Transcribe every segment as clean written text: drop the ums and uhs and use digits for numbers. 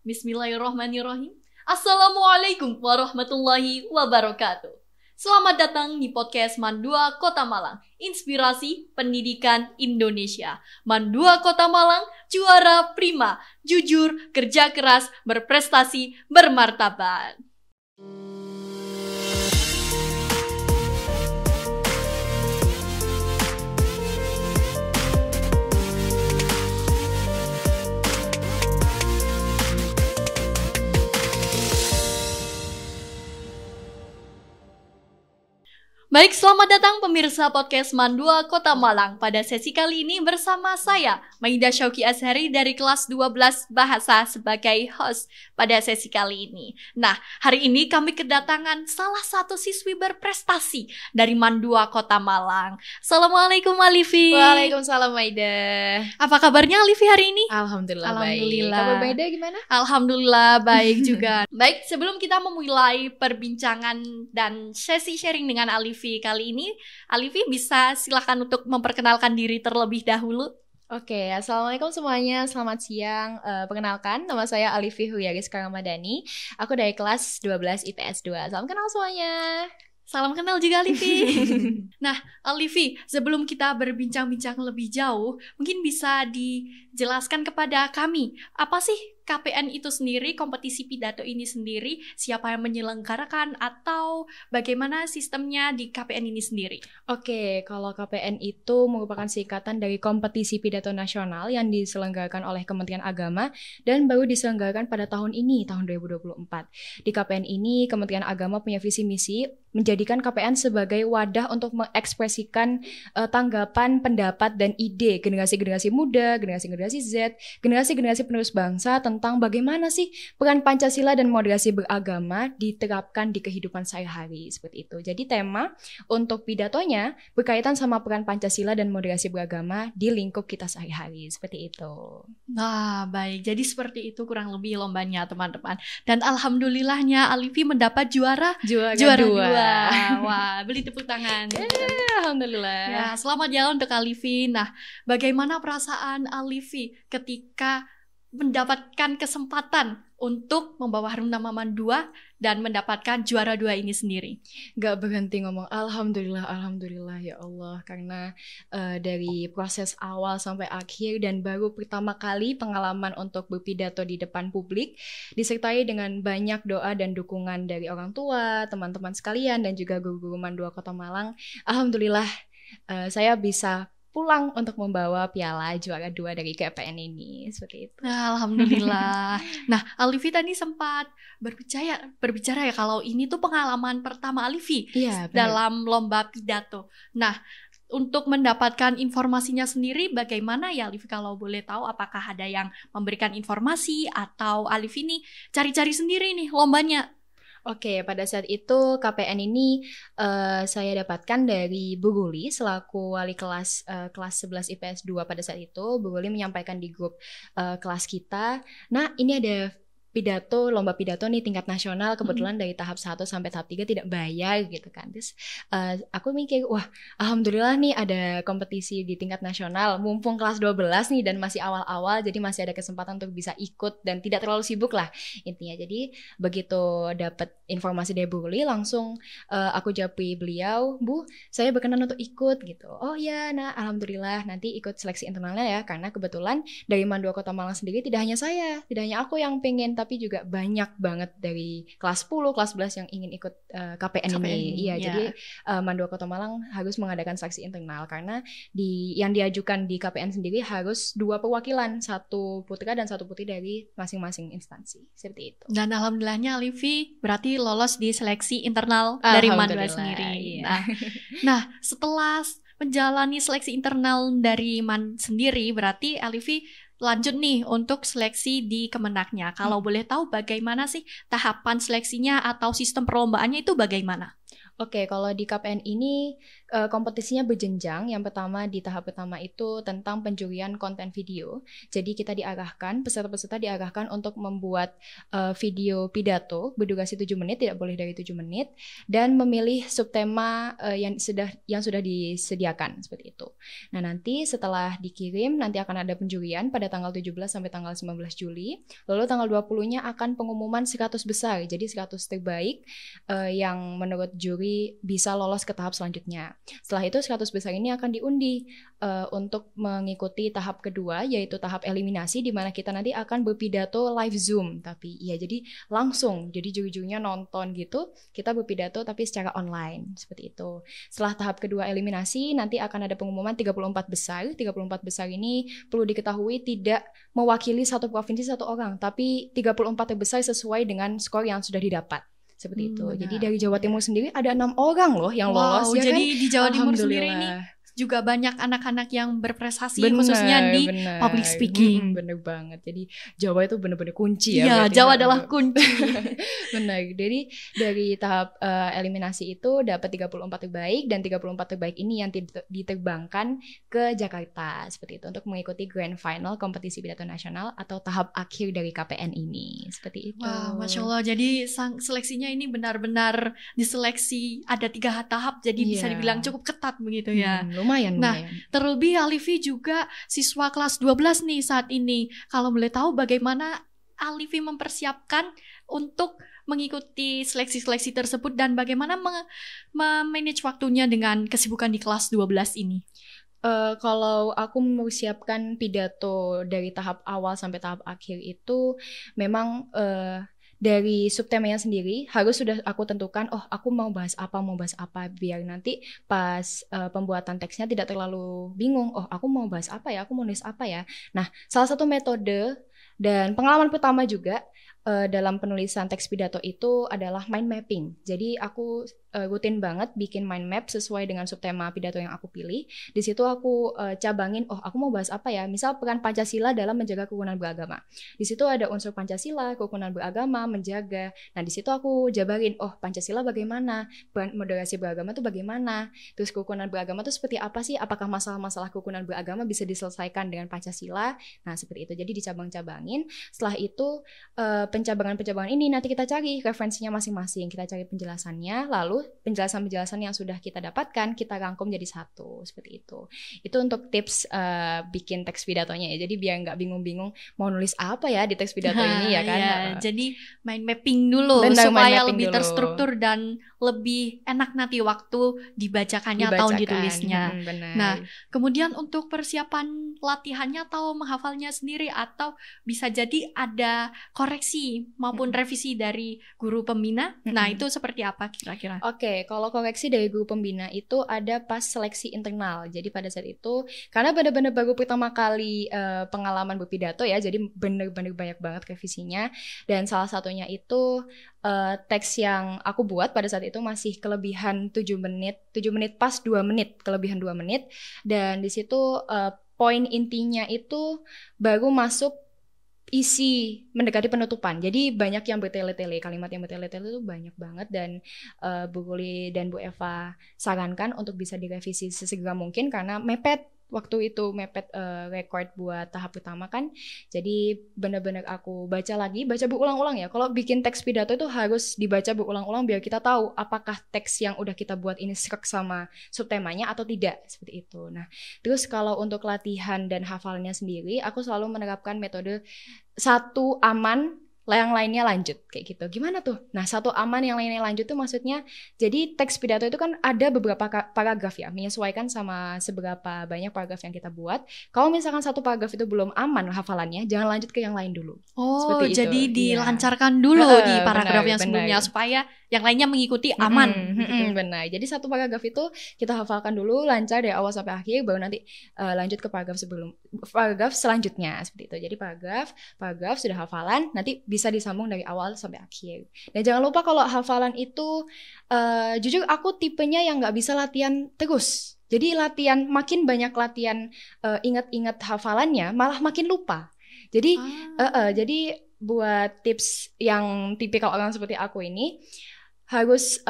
Bismillahirrahmanirrahim. Assalamualaikum warahmatullahi wabarakatuh. Selamat datang di podcast Mandua Kota Malang, inspirasi pendidikan Indonesia. Mandua Kota Malang, juara prima, jujur, kerja keras, berprestasi, bermartabat. Baik, selamat datang pemirsa podcast Mandua Kota Malang. Pada sesi kali ini bersama saya, Maida Syauki Azhari dari kelas 12 Bahasa sebagai host pada sesi kali ini. Nah, hari ini kami kedatangan salah satu siswi berprestasi dari Mandua Kota Malang. Assalamualaikum Alifi. Waalaikumsalam Maida. Apa kabarnya Alifi hari ini? Alhamdulillah. Alhamdulillah. Baik. Kabar Maida gimana? Alhamdulillah baik juga. Baik, sebelum kita memulai perbincangan dan sesi sharing dengan Alifi kali ini, Alifi bisa silakan untuk memperkenalkan diri terlebih dahulu. Oke, assalamualaikum semuanya. Selamat siang. Perkenalkan, nama saya Alifi Huyariska Ramadhani. Aku dari kelas 12 IPS 2. Salam kenal semuanya. Salam kenal juga Alifi. Nah, Alifi, sebelum kita berbincang-bincang lebih jauh, mungkin bisa dijelaskan kepada kami, apa sih KPN itu sendiri, kompetisi pidato ini sendiri, siapa yang menyelenggarakan, atau bagaimana sistemnya di KPN ini sendiri? Oke, kalau KPN itu merupakan singkatan dari kompetisi pidato nasional yang diselenggarakan oleh Kementerian Agama dan baru diselenggarakan pada tahun ini, tahun 2024. Di KPN ini, Kementerian Agama punya visi misi menjadikan KPN sebagai wadah untuk mengekspresikan tanggapan, pendapat, dan ide generasi-generasi muda, generasi-generasi Z, generasi-generasi penerus bangsa tentang bagaimana sih peran Pancasila dan moderasi beragama diterapkan di kehidupan sehari-hari, seperti itu. Jadi tema untuk pidatonya berkaitan sama peran Pancasila dan moderasi beragama di lingkup kita sehari-hari, seperti itu. Nah, baik. Jadi seperti itu kurang lebih lombanya, teman-teman. Dan alhamdulillahnya Alifi mendapat juara dua. Wah, beli tepuk tangan. Alhamdulillah. Ya, selamat ya untuk Alifi. Nah, bagaimana perasaan Alifi ketika mendapatkan kesempatan untuk membawa harum nama Mandua dan mendapatkan juara 2 ini sendiri? Gak berhenti ngomong alhamdulillah, alhamdulillah ya Allah. Karena dari proses awal sampai akhir dan baru pertama kali pengalaman untuk berpidato di depan publik, disertai dengan banyak doa dan dukungan dari orang tua, teman-teman sekalian, dan juga guru-guru Mandua Kota Malang. Alhamdulillah saya bisa pulang untuk membawa piala juara 2 dari KPN ini, seperti itu. Alhamdulillah. Nah, Alifi tadi sempat berbicara ya kalau ini tuh pengalaman pertama Alifi dalam lomba pidato. Nah, untuk mendapatkan informasinya sendiri bagaimana ya Alifi, kalau boleh tahu, apakah ada yang memberikan informasi atau Alifi nih cari-cari sendiri nih lombanya? Oke, pada saat itu KPN ini saya dapatkan dari Bu Guli selaku wali kelas 11 IPS 2 pada saat itu. Bu Guli menyampaikan di grup kelas kita, nah ini ada lomba pidato nih tingkat nasional, kebetulan dari tahap 1 sampai tahap 3 tidak bayar gitu kan. Terus aku mikir, wah alhamdulillah nih ada kompetisi di tingkat nasional, mumpung kelas 12 nih dan masih awal-awal, jadi masih ada kesempatan untuk bisa ikut dan tidak terlalu sibuk lah intinya. Jadi begitu dapat informasi dari Bu Guli, langsung aku japri beliau, Bu saya berkenan untuk ikut gitu. Oh ya, nah alhamdulillah nanti ikut seleksi internalnya ya, karena kebetulan dari Mandua Kota Malang sendiri tidak hanya aku yang pengen, tapi juga banyak banget dari kelas 10, kelas 11 yang ingin ikut KPN ini. Iya, jadi Mandua Kota Malang harus mengadakan seleksi internal karena yang diajukan di KPN sendiri harus 2 perwakilan, 1 putra dan 1 putri dari masing-masing instansi. Seperti itu. Dan alhamdulillahnya Alifi berarti lolos di seleksi internal dari Mandua sendiri. Iya. Nah, setelah menjalani seleksi internal dari MAN sendiri, berarti Alifi lanjut nih untuk seleksi di Kemenaknya. Kalau boleh tahu bagaimana sih tahapan seleksinya atau sistem perlombaannya itu bagaimana? Oke, kalau di KPN ini kompetisinya berjenjang. Yang pertama di tahap pertama itu tentang penjurian konten video. Jadi kita diarahkan, peserta-peserta diarahkan untuk membuat video pidato berdurasi 7 menit, tidak boleh dari 7 menit, dan memilih subtema yang sudah disediakan seperti itu. Nah, nanti setelah dikirim nanti akan ada penjurian pada tanggal 17 sampai tanggal 19 Juli. Lalu tanggal 20-nya akan pengumuman 100 besar. Jadi 100 terbaik yang menurut juri bisa lolos ke tahap selanjutnya. Setelah itu 100 besar ini akan diundi untuk mengikuti tahap kedua, yaitu tahap eliminasi, di mana kita nanti akan berpidato live Zoom. Tapi ya jadi langsung, jadi juri-jurinya nonton gitu, kita berpidato tapi secara online, seperti itu. Setelah tahap kedua eliminasi, nanti akan ada pengumuman 34 besar. 34 besar ini perlu diketahui tidak mewakili satu provinsi satu orang, tapi 34 terbesar sesuai dengan skor yang sudah didapat. Seperti itu. Benar. Jadi dari Jawa Timur sendiri ada 6 orang loh yang lolos. Ya jadi kan? Di Jawa Timur sendiri ini juga banyak anak-anak yang berprestasi, khususnya di public speaking. Bener banget. Jadi Jawa itu bener-bener kunci ya. Iya, Jawa adalah kunci. Benar. Jadi dari tahap eliminasi itu dapat 34 terbaik, dan 34 terbaik ini yang diterbangkan ke Jakarta seperti itu untuk mengikuti grand final kompetisi pidato nasional atau tahap akhir dari KPN ini. Seperti itu. Wah, Masya Allah. Jadi seleksinya ini benar-benar diseleksi ada 3 tahap, jadi bisa dibilang cukup ketat begitu ya. Lumayan. Nah, terlebih Alifi juga siswa kelas 12 nih saat ini. Kalau boleh tahu bagaimana Alifi mempersiapkan untuk mengikuti seleksi-seleksi tersebut dan bagaimana memanage waktunya dengan kesibukan di kelas 12 ini? Kalau aku mempersiapkan pidato dari tahap awal sampai tahap akhir itu memang dari subtemanya sendiri harus sudah aku tentukan, aku mau bahas apa, biar nanti pas pembuatan teksnya tidak terlalu bingung, aku mau bahas apa ya, aku mau nulis apa ya. Nah, salah satu metode dan pengalaman pertama juga dalam penulisan teks pidato itu adalah mind mapping. Jadi aku rutin banget bikin mind map sesuai dengan subtema pidato yang aku pilih. Di situ aku cabangin, aku mau bahas apa ya? Misal peran Pancasila dalam menjaga kerukunan beragama. Di situ ada unsur Pancasila, kerukunan beragama, menjaga. Nah, di situ aku jabarin, Pancasila bagaimana? Peran moderasi beragama itu bagaimana? Terus kerukunan beragama itu seperti apa sih? Apakah masalah-masalah kerukunan beragama bisa diselesaikan dengan Pancasila? Nah, seperti itu. Jadi dicabang-cabangin. Setelah itu pencabangan-pencabangan ini nanti kita cari referensinya masing-masing. Kita cari penjelasannya, lalu penjelasan-penjelasan yang sudah kita dapatkan kita rangkum jadi satu, seperti itu. Itu untuk tips bikin teks pidatonya ya. Jadi biar nggak bingung-bingung mau nulis apa ya di teks pidato ini ya kan. Jadi mind mapping dulu supaya lebih terstruktur dan lebih enak nanti waktu dibacakannya atau ditulisnya. Nah, kemudian untuk persiapan latihannya atau menghafalnya sendiri, atau bisa jadi ada koreksi maupun revisi dari guru pembina. Nah, itu seperti apa kira-kira? Oke, kalau koreksi dari guru pembina itu ada pas seleksi internal. Jadi pada saat itu, karena benar-benar baru pertama kali pengalaman berpidato ya, jadi benar-benar banyak banget revisinya. Dan salah satunya itu teks yang aku buat pada saat itu masih kelebihan 7 menit pas 2 menit, kelebihan 2 menit. Dan di situ poin intinya itu baru masuk isi mendekati penutupan. Jadi banyak yang bertele-tele, kalimat yang bertele-tele itu banyak banget, dan Bu Guli dan Bu Eva sarankan untuk bisa direvisi sesegera mungkin karena mepet waktu itu, mepet record buat tahap pertama kan. Jadi benar-benar aku baca berulang-ulang ya. Kalau bikin teks pidato itu harus dibaca berulang-ulang biar kita tahu apakah teks yang udah kita buat ini serak sama subtemanya atau tidak, seperti itu. Nah, terus kalau untuk latihan dan hafalnya sendiri, aku selalu menerapkan metode 1 aman, yang lainnya lanjut, kayak gitu. Gimana tuh? Nah, 1 aman yang lainnya lanjut tuh maksudnya, jadi teks pidato itu kan ada beberapa paragraf ya, menyesuaikan sama seberapa banyak paragraf yang kita buat. Kalau misalkan 1 paragraf itu belum aman hafalannya, jangan lanjut ke yang lain dulu. Seperti jadi itu. Dilancarkan dulu di paragraf yang sebelumnya supaya yang lainnya mengikuti aman. Gitu. Benar. Jadi 1 paragraf itu kita hafalkan dulu lancar dari awal sampai akhir, baru nanti lanjut ke paragraf selanjutnya, seperti itu. Jadi paragraf sudah hafalan, nanti bisa disambung dari awal sampai akhir. Dan jangan lupa kalau hafalan itu jujur aku tipenya yang nggak bisa latihan terus. Jadi makin banyak latihan ingat-ingat hafalannya malah makin lupa. Jadi jadi buat tips yang tipikal orang seperti aku ini, harus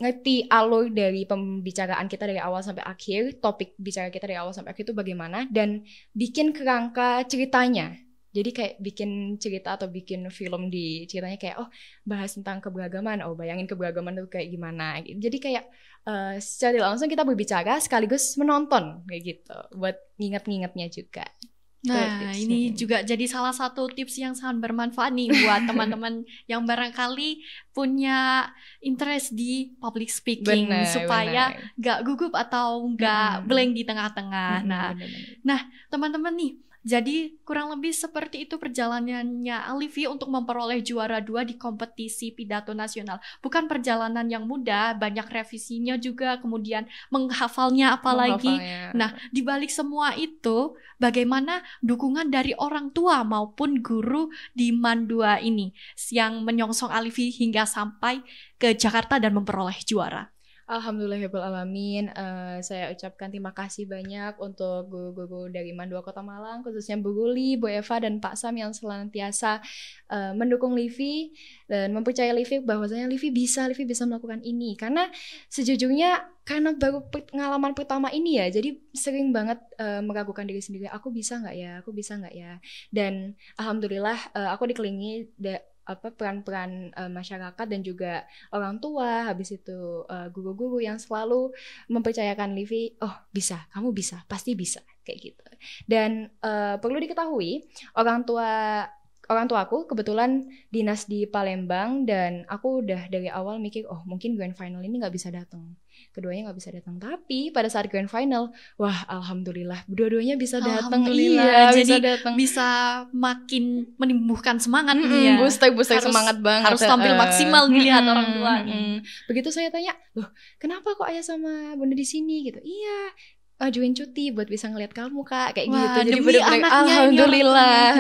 ngerti alur dari pembicaraan kita dari awal sampai akhir, topik bicara kita dari awal sampai akhir itu bagaimana, dan bikin kerangka ceritanya. Jadi kayak bikin cerita atau bikin film di ceritanya kayak bahas tentang keberagaman, bayangin keberagaman itu kayak gimana. Jadi kayak secara langsung kita berbicara sekaligus menonton kayak gitu, buat nginget-ngingetnya juga. Nah, ini juga jadi salah satu tips yang sangat bermanfaat nih buat teman-teman yang barangkali punya interest di public speaking, supaya gak gugup atau gak blank di tengah-tengah. Nah, teman-teman nih, jadi kurang lebih seperti itu perjalanannya Alifi untuk memperoleh juara 2 di kompetisi pidato nasional. Bukan perjalanan yang mudah, banyak revisinya juga, kemudian menghafalnya apalagi. Nah, di balik semua itu, bagaimana dukungan dari orang tua maupun guru di MAN 2 ini yang menyongsong Alifi hingga sampai ke Jakarta dan memperoleh juara? Alhamdulillahirrahmanirrahim. Saya ucapkan terima kasih banyak untuk guru-guru dari MAN 2 Kota Malang, khususnya Bu Guli, Bu Eva, dan Pak Sam yang senantiasa mendukung Livi dan mempercayai Livi bahwasanya Livi bisa melakukan ini. Karena sejujurnya karena baru pengalaman pertama ini ya, jadi sering banget meragukan diri sendiri. Aku bisa nggak ya? Dan alhamdulillah aku dikelilingi peran-peran masyarakat dan juga orang tua, habis itu guru-guru yang selalu mempercayakan Livi, kamu bisa, pasti bisa, kayak gitu. Dan perlu diketahui, orang tuaku kebetulan dinas di Palembang, dan aku udah dari awal mikir mungkin grand final ini nggak bisa datang, keduanya nggak bisa datang. Tapi pada saat grand final, wah alhamdulillah dua-duanya bisa datang. Iya, jadi bisa makin menumbuhkan semangat nih ya. Booster semangat banget. Harus tampil maksimal dilihat orang tua. Begitu saya tanya, kenapa kok ayah sama bunda di sini gitu? Iya, ajuin cuti buat bisa ngeliat kamu kak, kayak gitu. Jadi bener-bener alhamdulillah,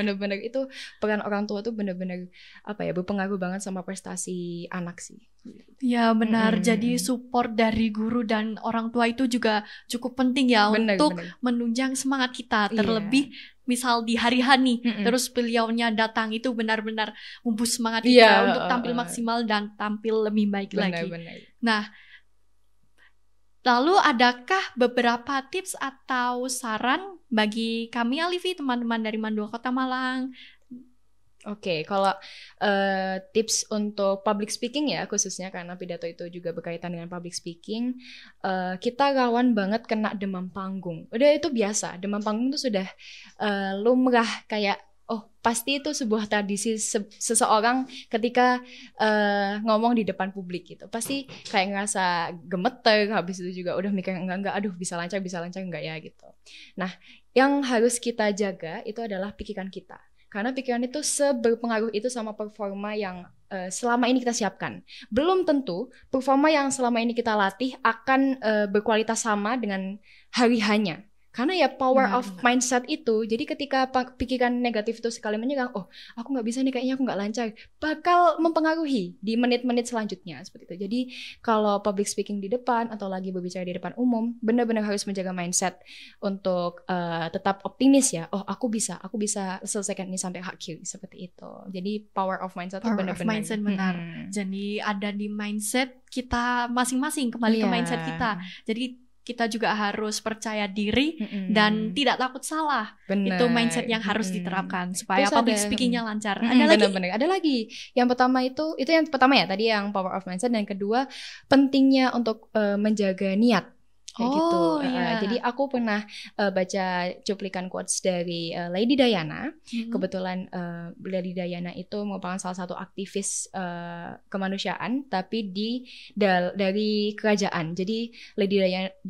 bener-bener itu peran orang tua tuh bener-bener berpengaruh banget sama prestasi anak sih. Ya benar, jadi support dari guru dan orang tua itu juga cukup penting ya, untuk menunjang semangat kita. Terlebih misal di hari nih, terus beliaunya datang, itu benar-benar memboost semangat kita untuk tampil maksimal dan tampil lebih baik lagi. Nah, lalu adakah beberapa tips atau saran bagi kami Alifi, teman-teman dari MAN 2 Kota Malang? Oke, kalau tips untuk public speaking ya, khususnya karena pidato itu juga berkaitan dengan public speaking, kita rawan banget kena demam panggung. Udah itu biasa, demam panggung itu sudah lumrah, kayak pasti itu sebuah tradisi seseorang ketika ngomong di depan publik gitu. Pasti kayak ngerasa gemeter, habis itu juga udah mikir enggak, aduh bisa lancar enggak ya gitu. Nah, yang harus kita jaga itu adalah pikiran kita. Karena pikiran itu seberpengaruh itu sama performa yang selama ini kita siapkan. Belum tentu performa yang selama ini kita latih akan berkualitas sama dengan hari-hanya. Karena ya power of mindset itu, jadi ketika pikiran negatif itu sekali menyerang, aku nggak bisa nih, kayaknya aku nggak lancar, bakal mempengaruhi di menit-menit selanjutnya seperti itu. Jadi kalau public speaking di depan atau lagi berbicara di depan umum, benar-benar harus menjaga mindset untuk tetap optimis ya. Aku bisa selesaikan ini sampai akhir, seperti itu. Jadi power of mindset itu benar-benar. Mindset benar. Jadi ada di mindset kita masing-masing, kembali ke mindset kita. Jadi kita juga harus percaya diri dan tidak takut salah. Bener. Itu mindset yang harus diterapkan supaya public speakingnya lancar. Ada lagi. Yang pertama itu yang pertama ya, tadi yang power of mindset, dan kedua pentingnya untuk menjaga niat. Kayak gitu. Jadi aku pernah baca cuplikan quotes dari Lady Diana. Kebetulan Lady Diana itu merupakan salah satu aktivis kemanusiaan, tapi dari kerajaan. Jadi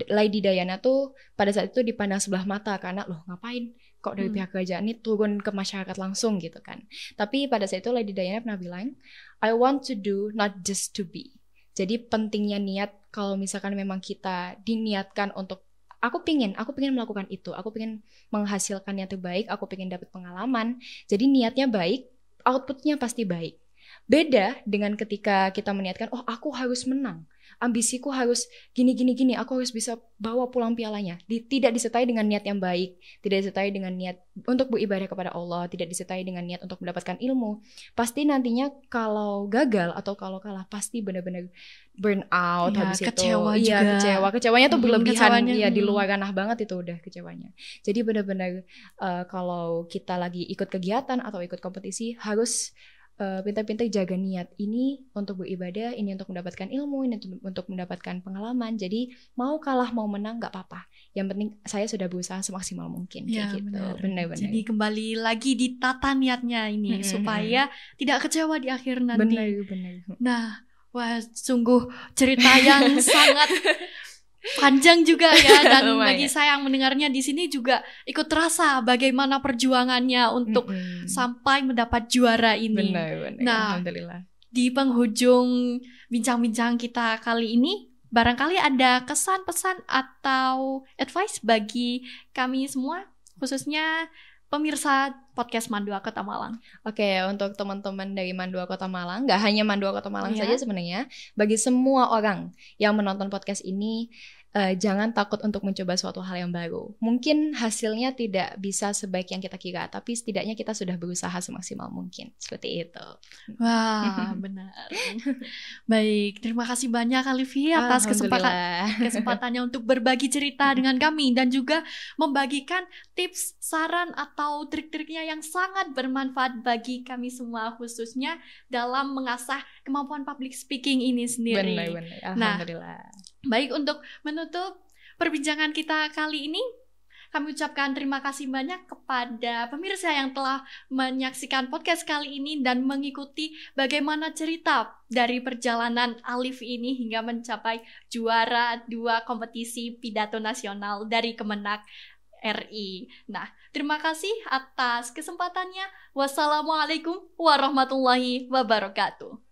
Lady Diana tuh pada saat itu dipandang sebelah mata karena ngapain kok dari pihak kerajaan ini turun ke masyarakat langsung gitu kan. Tapi pada saat itu Lady Diana pernah bilang, I want to do not just to be. Jadi pentingnya niat. Kalau misalkan memang kita diniatkan untuk aku pengen melakukan itu, aku pengen menghasilkan yang terbaik, aku pengen dapat pengalaman. Jadi niatnya baik, outputnya pasti baik. Beda dengan ketika kita meniatkan, oh aku harus menang, ambisiku harus gini, aku harus bisa bawa pulang pialanya. Tidak disertai dengan niat yang baik, tidak disertai dengan niat untuk beribadah kepada Allah, tidak disertai dengan niat untuk mendapatkan ilmu. Pasti nantinya kalau gagal atau kalau kalah, pasti benar-benar burn out, habis kecewa itu. Iya, kecewanya tuh berlebihan, di luar ranah banget itu udah kecewanya. Jadi benar-benar kalau kita lagi ikut kegiatan atau ikut kompetisi harus pintar-pintar jaga niat, ini untuk beribadah, ini untuk mendapatkan ilmu, ini untuk mendapatkan pengalaman. Jadi mau kalah mau menang gak apa-apa, yang penting saya sudah berusaha semaksimal mungkin. Kayak gitu. Benar-benar. Jadi kembali lagi ditata niatnya ini supaya tidak kecewa di akhir nanti. Benar. Nah, wah sungguh cerita yang sangat panjang juga ya, dan bagi saya yang mendengarnya di sini juga ikut terasa bagaimana perjuangannya untuk sampai mendapat juara ini. Benar. Nah, alhamdulillah. Di penghujung bincang-bincang kita kali ini, barangkali ada kesan, pesan atau advice bagi kami semua, khususnya pemirsa podcast Mandua Kota Malang. Oke, untuk teman-teman dari Mandua Kota Malang, gak hanya Mandua Kota Malang saja sebenarnya, bagi semua orang yang menonton podcast ini, jangan takut untuk mencoba suatu hal yang baru. Mungkin hasilnya tidak bisa sebaik yang kita kira, tapi setidaknya kita sudah berusaha semaksimal mungkin. Seperti itu. Wah, benar. Baik, terima kasih banyak Alifi atas kesempatannya untuk berbagi cerita dengan kami dan juga membagikan tips, saran atau trik-triknya yang sangat bermanfaat bagi kami semua, khususnya dalam mengasah kemampuan public speaking ini sendiri. Benar. Alhamdulillah. Baik, untuk menutup perbincangan kita kali ini, kami ucapkan terima kasih banyak kepada pemirsa yang telah menyaksikan podcast kali ini dan mengikuti bagaimana cerita dari perjalanan Alif ini hingga mencapai juara 2 kompetisi pidato nasional dari Kemenak RI. Nah, terima kasih atas kesempatannya. Wassalamualaikum warahmatullahi wabarakatuh.